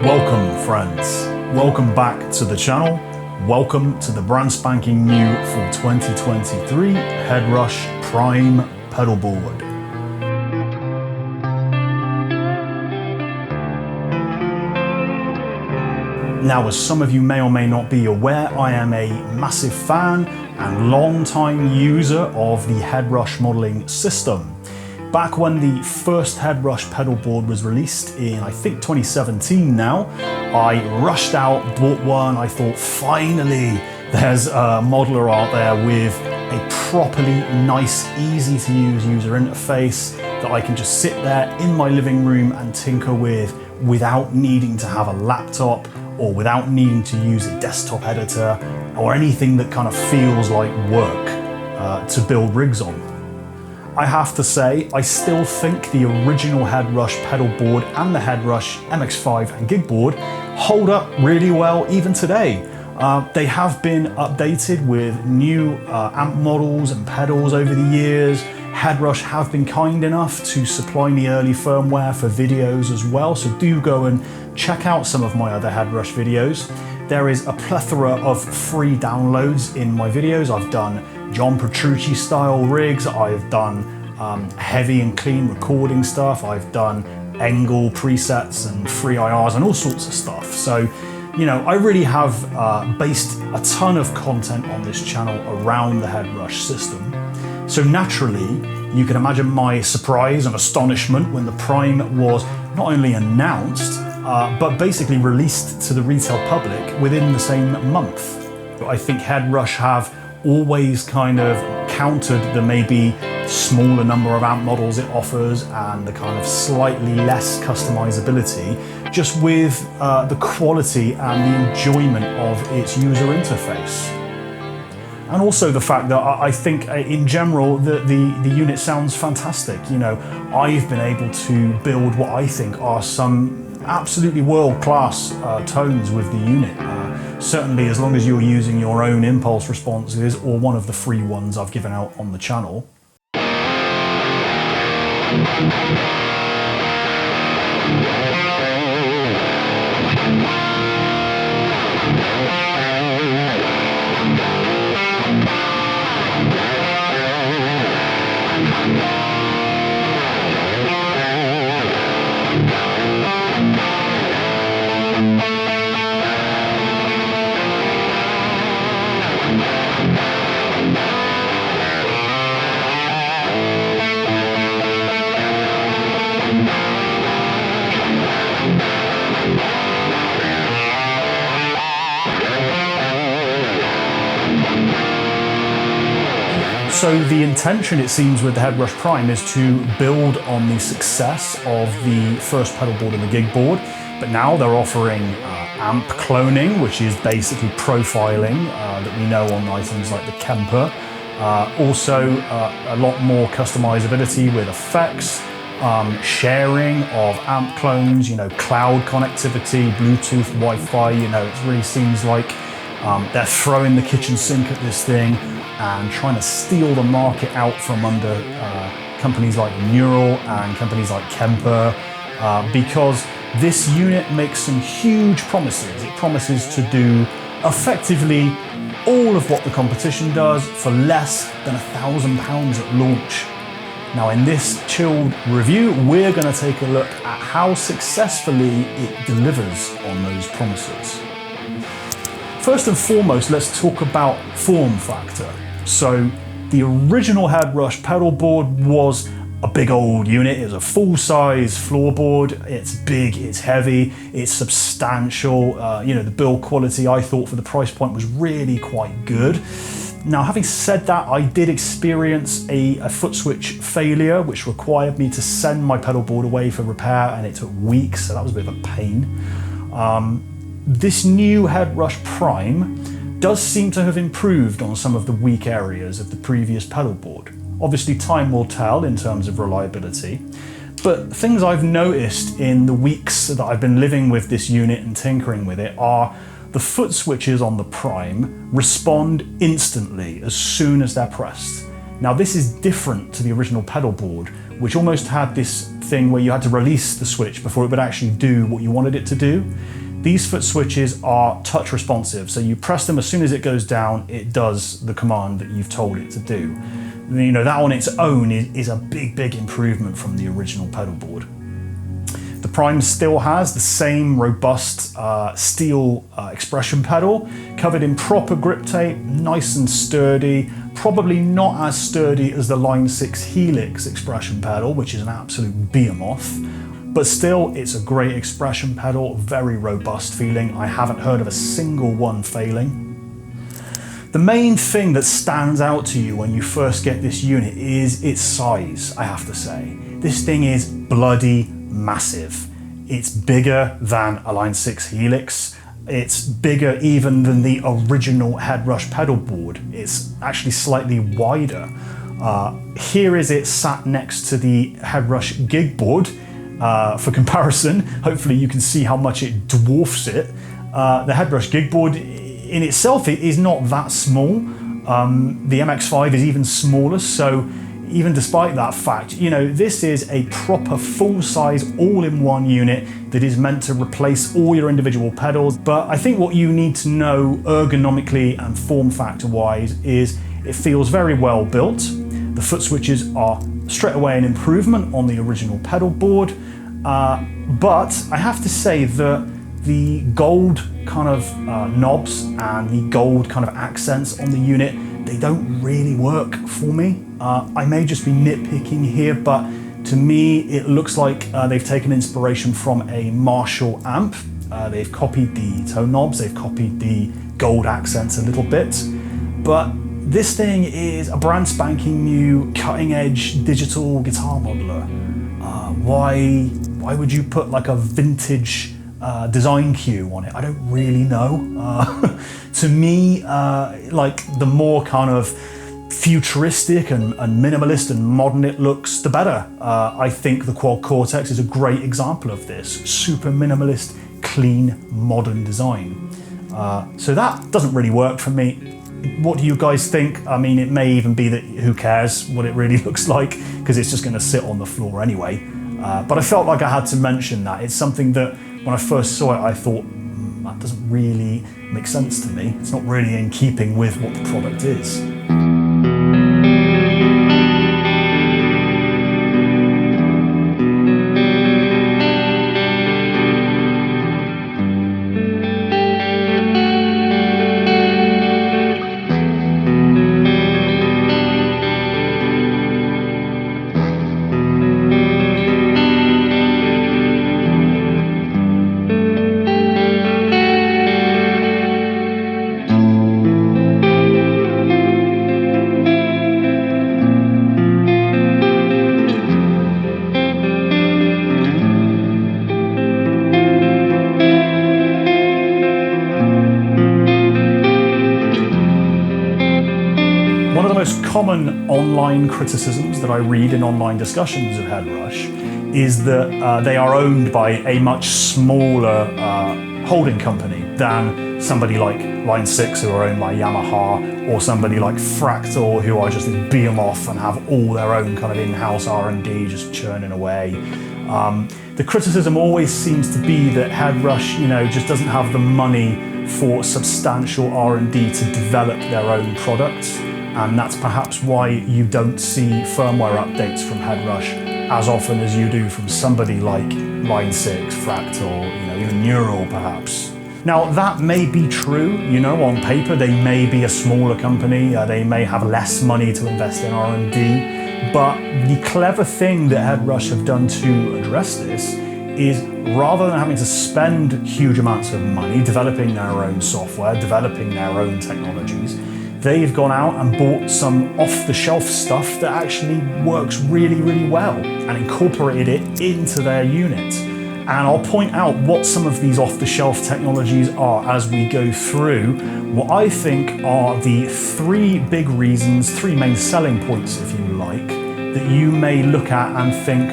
Welcome friends, welcome back to the channel, welcome to the brand spanking new for 2023 Headrush Prime Pedalboard. Now, as some of you may or may not be aware, I am a massive fan and long-time user of the Headrush modeling system. Back when the first Headrush pedalboard was released in, I think, 2017 now, I rushed out, bought one. I thought, finally, there's a modeler out there with a properly nice, easy to use user interface that I can just sit there in my living room and tinker with without needing to have a laptop or without needing to use a desktop editor or anything that kind of feels like work to build rigs on. I have to say, I still think the original Headrush pedalboard and the Headrush MX5 and Gigboard hold up really well even today. They have been updated with new amp models and pedals over the years. Headrush have been kind enough to supply me early firmware for videos as well, so do go and check out some of my other Headrush videos. There is a plethora of free downloads in my videos. I've done John Petrucci style rigs, I've done heavy and clean recording stuff, I've done Engel presets and free IRs and all sorts of stuff. So, you know, I really have based a ton of content on this channel around the Headrush system. So naturally, you can imagine my surprise and astonishment when the Prime was not only announced, but basically released to the retail public within the same month. I think Headrush have always kind of countered the maybe smaller number of amp models it offers and the kind of slightly less customizability, just with the quality and the enjoyment of its user interface. And also the fact that I think in general the unit sounds fantastic. You know, I've been able to build what I think are some absolutely world-class tones with the unit. Certainly as long as you're using your own impulse responses or one of the free ones I've given out on the channel. So the intention, it seems, with the Headrush Prime is to build on the success of the first pedalboard and the Gigboard, but now they're offering amp cloning, which is basically profiling that we know on items like the Kemper. Also a lot more customizability with effects, sharing of amp clones, you know, cloud connectivity, Bluetooth, Wi-Fi. You know, it really seems like they're throwing the kitchen sink at this thing and trying to steal the market out from under companies like Neural and companies like Kemper, because this unit makes some huge promises. It promises to do effectively all of what the competition does for less than £1,000 at launch. Now in this chilled review, we're going to take a look at how successfully it delivers on those promises. First and foremost, let's talk about form factor. So the original Headrush Pedalboard was a big old unit. It was a full-size floorboard. It's big, it's heavy, it's substantial. The build quality, I thought, for the price point was really quite good. Now, having said that, I did experience a foot switch failure, which required me to send my pedalboard away for repair, and it took weeks, so that was a bit of a pain. This new Headrush Prime does seem to have improved on some of the weak areas of the previous pedalboard. Obviously, time will tell in terms of reliability, but things I've noticed in the weeks that I've been living with this unit and tinkering with it are the foot switches on the Prime respond instantly as soon as they're pressed. Now, this is different to the original pedalboard, which almost had this thing where you had to release the switch before it would actually do what you wanted it to do. These foot switches are touch responsive, so you press them as soon as it goes down, it does the command that you've told it to do. That on its own is a big improvement from the original pedalboard. The Prime still has the same robust steel expression pedal, covered in proper grip tape, nice and sturdy, probably not as sturdy as the Line 6 Helix expression pedal, which is an absolute behemoth, but still it's a great expression pedal, very robust feeling. I haven't heard of a single one failing. The main thing that stands out to you when you first get this unit is its size, I have to say. This thing is bloody massive. It's bigger than a Line 6 Helix. It's bigger even than the original Headrush pedalboard. It's actually slightly wider. Here is it sat next to the Headrush gig board. For comparison, hopefully you can see how much it dwarfs it. The Headrush gig board in itself is not that small. The MX5 is even smaller, so even despite that fact, this is a proper full-size, all-in-one unit that is meant to replace all your individual pedals. But I think what you need to know ergonomically and form factor-wise is it feels very well built. The foot switches are straight away an improvement on the original pedalboard, but I have to say that the gold kind of knobs and the gold kind of accents on the unit, they don't really work for me. I may just be nitpicking here, but to me it looks like they've taken inspiration from a Marshall amp. They've copied the tone knobs, they've copied the gold accents a little bit, but this thing is a brand spanking new cutting edge digital guitar modeler. Why would you put like a vintage design cue on it? I don't really know. To me, like the more kind of futuristic and minimalist and modern it looks, the better. I think the Quad Cortex is a great example of this. Super minimalist, clean, modern design. So that doesn't really work for me. What do you guys think? I mean, it may even be that who cares what it really looks like, because it's just going to sit on the floor anyway. But I felt like I had to mention that. It's something that when I first saw it, I thought, that doesn't really make sense to me. It's not really in keeping with what the product is. Common online criticisms that I read in online discussions of Headrush is that they are owned by a much smaller holding company than somebody like Line 6, who are owned by Yamaha, or somebody like Fractal, who are just a behemoth and have all their own kind of in-house R&D just churning away. The criticism always seems to be that Headrush, just doesn't have the money for substantial R&D to develop their own products. and that's perhaps why you don't see firmware updates from Headrush as often as you do from somebody like Line 6, Fractal, even Neural perhaps. Now that may be true, on paper they may be a smaller company, they may have less money to invest in R&D, but the clever thing that Headrush have done to address this is rather than having to spend huge amounts of money developing their own software, developing their own technologies, they've gone out and bought some off-the-shelf stuff that actually works really, really well and incorporated it into their unit. And I'll point out what some of these off-the-shelf technologies are as we go through what I think are the three big reasons, three main selling points, if you like, that you may look at and think,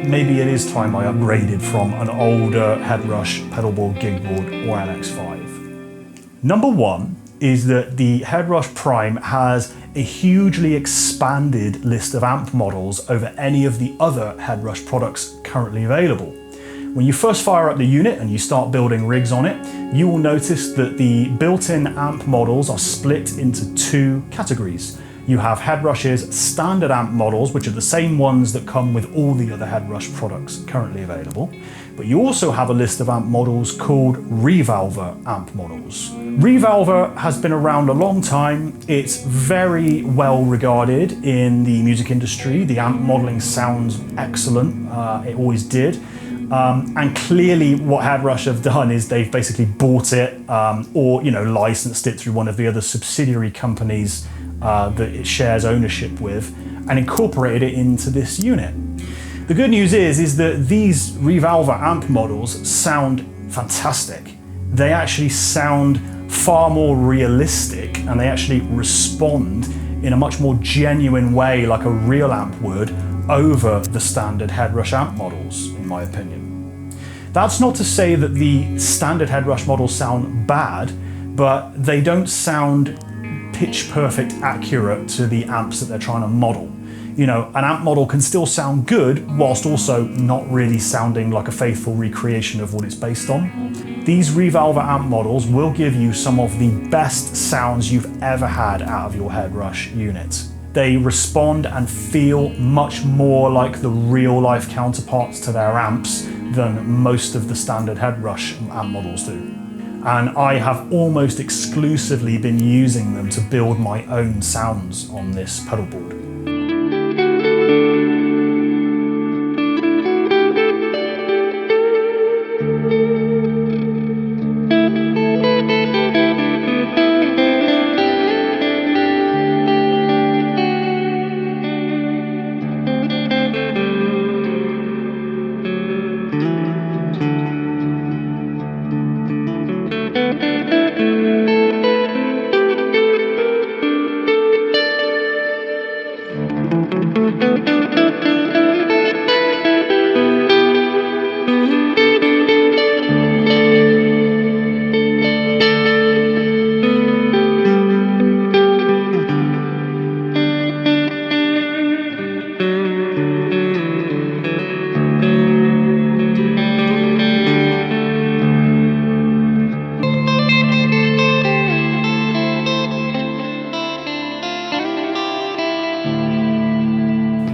maybe it is time I upgraded from an older Headrush Pedalboard, Gigboard, or NX5. Number one is that the Headrush Prime has a hugely expanded list of amp models over any of the other Headrush products currently available. When you first fire up the unit and you start building rigs on it, you will notice that the built-in amp models are split into two categories. You have Headrush's standard amp models, which are the same ones that come with all the other Headrush products currently available. But you also have a list of amp models called Revolver amp models. Revolver has been around a long time. It's very well regarded in the music industry. The amp modeling sounds excellent. It always did. And clearly what Headrush have done is they've basically bought it or licensed it through one of the other subsidiary companies that it shares ownership with and incorporated it into this unit. The good news is that these Revolver amp models sound fantastic. They actually sound far more realistic and they actually respond in a much more genuine way like a real amp would over the standard Headrush amp models, in my opinion. That's not to say that the standard Headrush models sound bad, but they don't sound pitch perfect accurate to the amps that they're trying to model. An amp model can still sound good whilst also not really sounding like a faithful recreation of what it's based on. These Revolver amp models will give you some of the best sounds you've ever had out of your Headrush unit. They respond and feel much more like the real life counterparts to their amps than most of the standard Headrush amp models do. And I have almost exclusively been using them to build my own sounds on this pedalboard.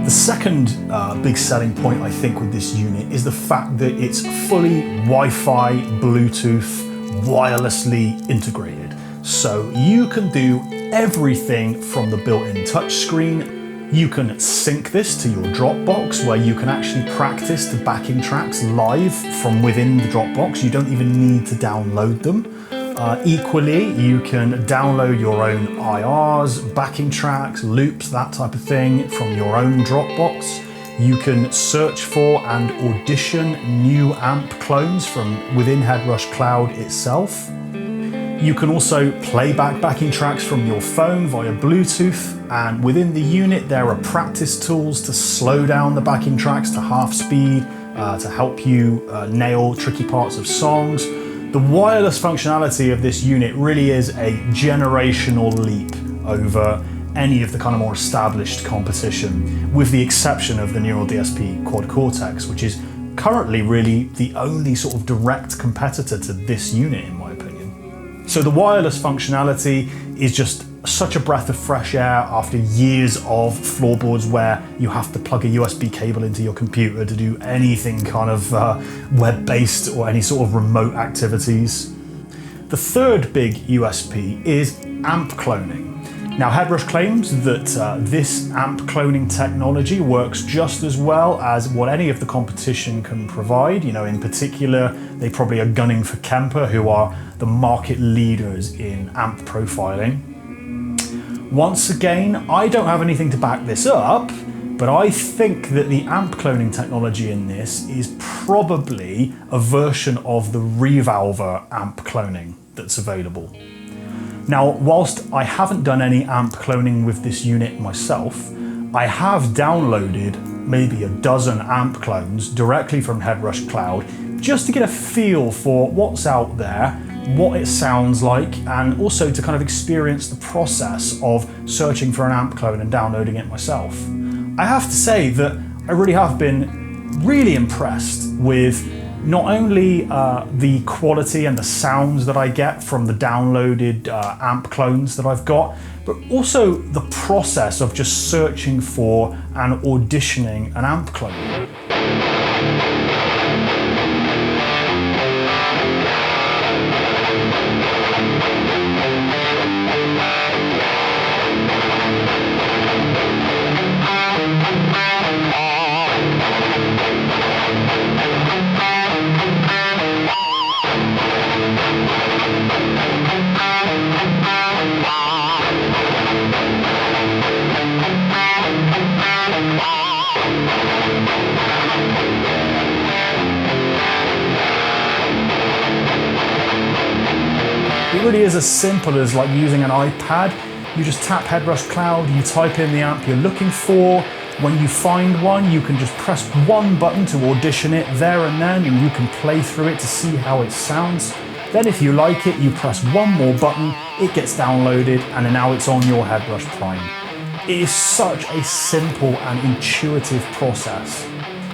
The second big selling point I think with this unit is the fact that it's fully Wi-Fi, Bluetooth, wirelessly integrated. So you can do everything from the built-in touchscreen. You can sync this to your Dropbox where you can actually practice the backing tracks live from within the Dropbox. You don't even need to download them. Equally, you can download your own IRs, backing tracks, loops, that type of thing from your own Dropbox. You can search for and audition new amp clones from within Headrush Cloud itself. You can also play back backing tracks from your phone via Bluetooth, and within the unit there are practice tools to slow down the backing tracks to half speed to help you nail tricky parts of songs. The wireless functionality of this unit really is a generational leap over any of the kind of more established competition, with the exception of the Neural DSP Quad Cortex, which is currently really the only sort of direct competitor to this unit in my opinion. So the wireless functionality is just such a breath of fresh air after years of floorboards where you have to plug a USB cable into your computer to do anything kind of web-based or any sort of remote activities. The third big USP is amp cloning. Now, Headrush claims that this amp cloning technology works just as well as what any of the competition can provide. You know, in particular, they probably are gunning for Kemper, who are the market leaders in amp profiling. Once again, I don't have anything to back this up, but I think that the amp cloning technology in this is probably a version of the Revolver amp cloning that's available. Now, whilst I haven't done any amp cloning with this unit myself, I have downloaded maybe a dozen amp clones directly from Headrush Cloud just to get a feel for what's out there, what it sounds like, and also to kind of experience the process of searching for an amp clone and downloading it myself. I have to say that I really have been really impressed with not only the quality and the sounds that I get from the downloaded amp clones that I've got, but also the process of just searching for and auditioning an amp clone. It really is as simple as like using an iPad. You just tap Headrush Cloud, you type in the amp you're looking for. When you find one, you can just press one button to audition it there and then, and you can play through it to see how it sounds. Then if you like it, you press one more button, it gets downloaded, and then now it's on your Headrush Prime. It is such a simple and intuitive process.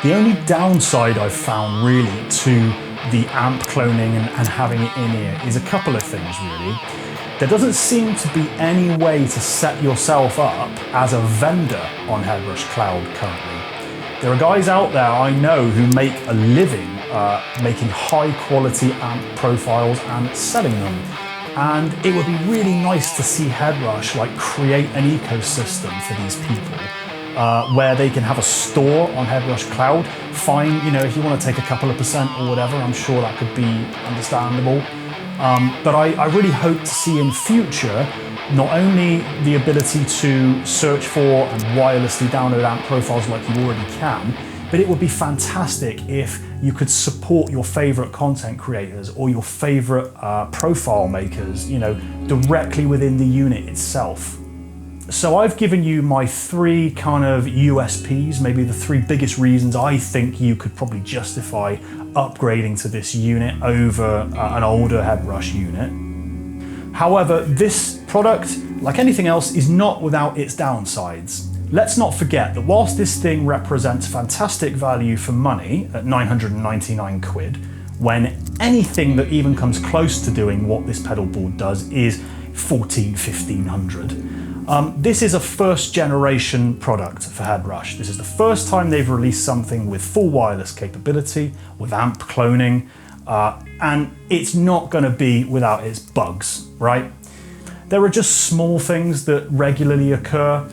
The only downside I've found really to the amp cloning and having it in here is a couple of things really. There doesn't seem to be any way to set yourself up as a vendor on Headrush Cloud currently. There are guys out there I know who make a living making high quality amp profiles and selling them. And it would be really nice to see Headrush like create an ecosystem for these people. Where they can have a store on Headrush Cloud. Fine, you know, if you want to take a couple of percent or whatever, I'm sure that could be understandable. But I really hope to see in future not only the ability to search for and wirelessly download amp profiles like you already can, but it would be fantastic if you could support your favorite content creators or your favorite profile makers, you know, directly within the unit itself. So I've given you my three kind of USPs, maybe the three biggest reasons I think you could probably justify upgrading to this unit over an older Headrush unit. However, this product, like anything else, is not without its downsides. Let's not forget that whilst this thing represents fantastic value for money at 999 quid, when anything that even comes close to doing what this pedal board does is 1500. This is a first generation product for Headrush. This is the first time they've released something with full wireless capability, with amp cloning, and it's not going to be without its bugs, right? There are just small things that regularly occur,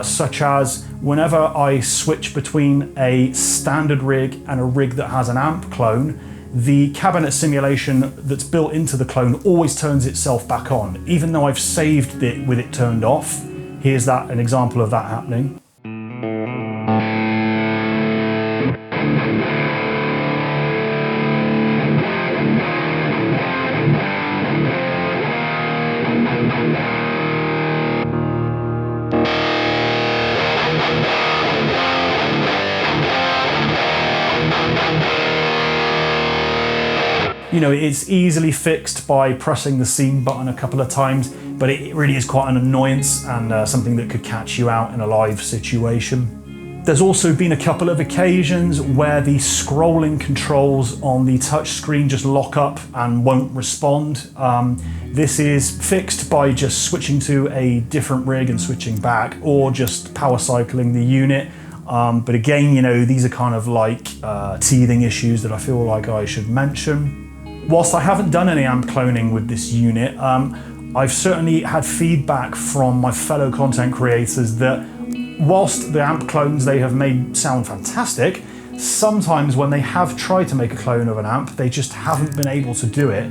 such as whenever I switch between a standard rig and a rig that has an amp clone, the cabinet simulation that's built into the clone always turns itself back on, even though I've saved it with it turned off. Here's an example of that happening. You know, it's easily fixed by pressing the scene button a couple of times, but it really is quite an annoyance and something that could catch you out in a live situation. There's also been a couple of occasions where the scrolling controls on the touchscreen just lock up and won't respond. This is fixed by just switching to a different rig and switching back, or just power cycling the unit. But again, you know, these are kind of like teething issues that I feel like I should mention. Whilst I haven't done any amp cloning with this unit, I've certainly had feedback from my fellow content creators that whilst the amp clones they have made sound fantastic, sometimes when they have tried to make a clone of an amp, they just haven't been able to do it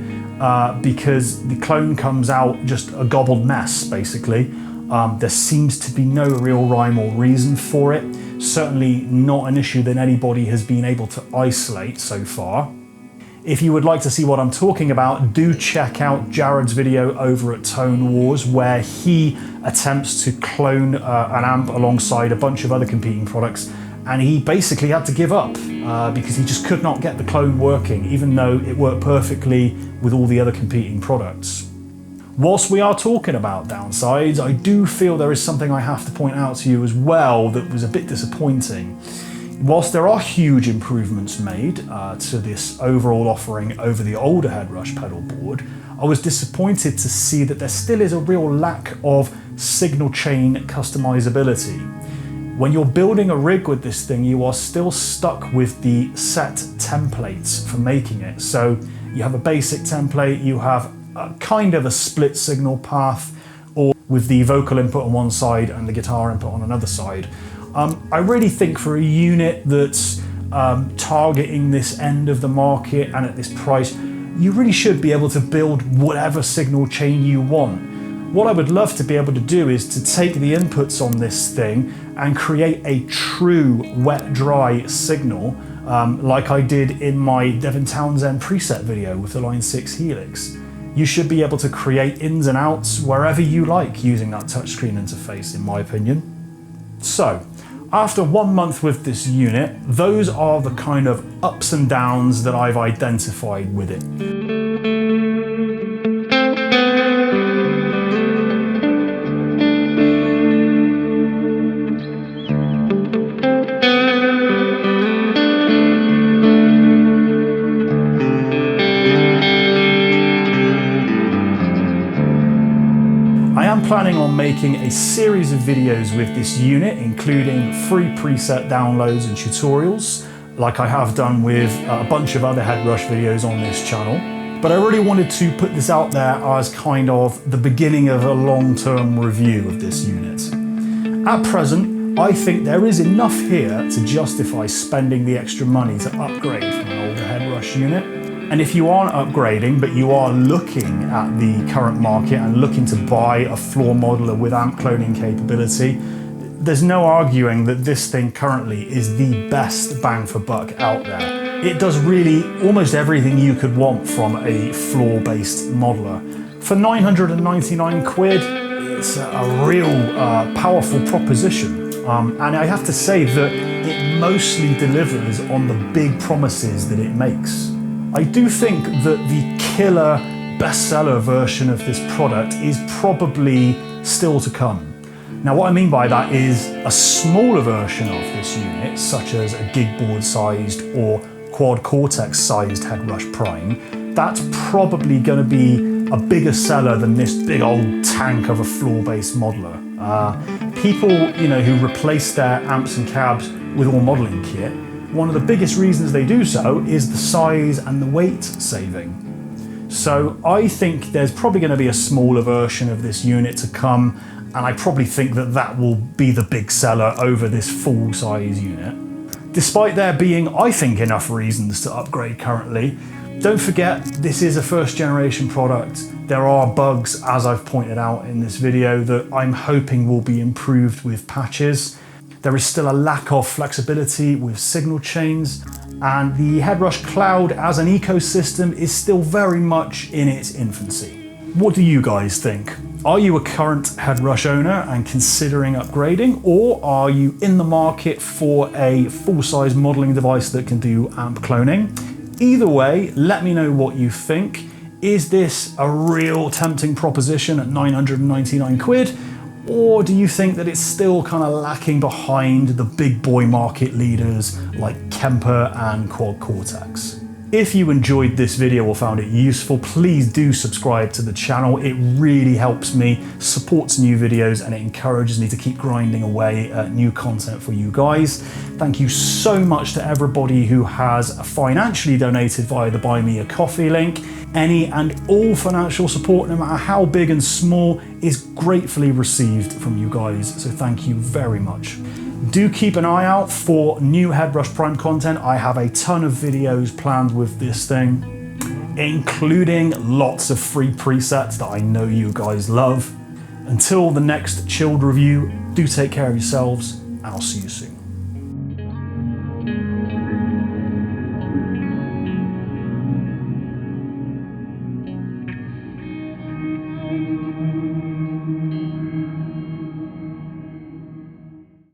because the clone comes out just a gobbled mess, basically. There seems to be no real rhyme or reason for it. Certainly not an issue that anybody has been able to isolate so far. If you would like to see what I'm talking about, do check out Jared's video over at Tone Wars, where he attempts to clone an amp alongside a bunch of other competing products, and he basically had to give up because he just could not get the clone working, even though it worked perfectly with all the other competing products. Whilst we are talking about downsides, I do feel there is something I have to point out to you as well that was a bit disappointing. Whilst there are huge improvements made to this overall offering over the older Headrush pedal board, I was disappointed to see that there still is a real lack of signal chain customizability. When you're building a rig with this thing, you are still stuck with the set templates for making it. So you have a basic template, you have a kind of a split signal path, or with the vocal input on one side and the guitar input on another side. I really think for a unit that's targeting this end of the market and at this price, you really should be able to build whatever signal chain you want. What I would love to be able to do is to take the inputs on this thing and create a true wet-dry signal, like I did in my Devin Townsend preset video with the Line 6 Helix. You should be able to create ins and outs wherever you like using that touchscreen interface, in my opinion. So, after 1 month with this unit, those are the kind of ups and downs that I've identified with it. Planning on making a series of videos with this unit, including free preset downloads and tutorials, like I have done with a bunch of other Headrush videos on this channel. But I really wanted to put this out there as kind of the beginning of a long-term review of this unit. At present, I think there is enough here to justify spending the extra money to upgrade from an older Headrush unit. And if you aren't upgrading, but you are looking at the current market and looking to buy a floor modeler with amp cloning capability, there's no arguing that this thing currently is the best bang for buck out there. It does really almost everything you could want from a floor-based modeler. For 999 quid, it's a real powerful proposition. And I have to say that it mostly delivers on the big promises that it makes. I do think that the killer bestseller version of this product is probably still to come. Now what I mean by that is a smaller version of this unit, such as a gig board sized or quad cortex sized Headrush Prime, that's probably going to be a bigger seller than this big old tank of a floor-based modeler. People, you know, who replace their amps and cabs with all modeling kit, one of the biggest reasons they do so is the size and the weight saving. So I think there's probably going to be a smaller version of this unit to come, and I probably think that that will be the big seller over this full-size unit. Despite there being, I think, enough reasons to upgrade currently, don't forget this is a first-generation product. There are bugs, as I've pointed out in this video, that I'm hoping will be improved with patches. There is still a lack of flexibility with signal chains, and the Headrush Cloud as an ecosystem is still very much in its infancy. What do you guys think? Are you a current Headrush owner and considering upgrading, or are you in the market for a full-size modeling device that can do amp cloning? Either way, let me know what you think. Is this a real tempting proposition at 999 quid? Or do you think that it's still kind of lacking behind the big boy market leaders like Kemper and Quad Cortex? If you enjoyed this video or found it useful, please do subscribe to the channel. It really helps me, supports new videos, and it encourages me to keep grinding away at new content for you guys. Thank you so much to everybody who has financially donated via the Buy Me a Coffee link. Any and all financial support, no matter how big and small, is gratefully received from you guys, so thank you very much. Do keep an eye out for new Headrush Prime content. I have a ton of videos planned with this thing, including lots of free presets that I know you guys love. Until the next chilled review, do take care of yourselves, and I'll see you soon.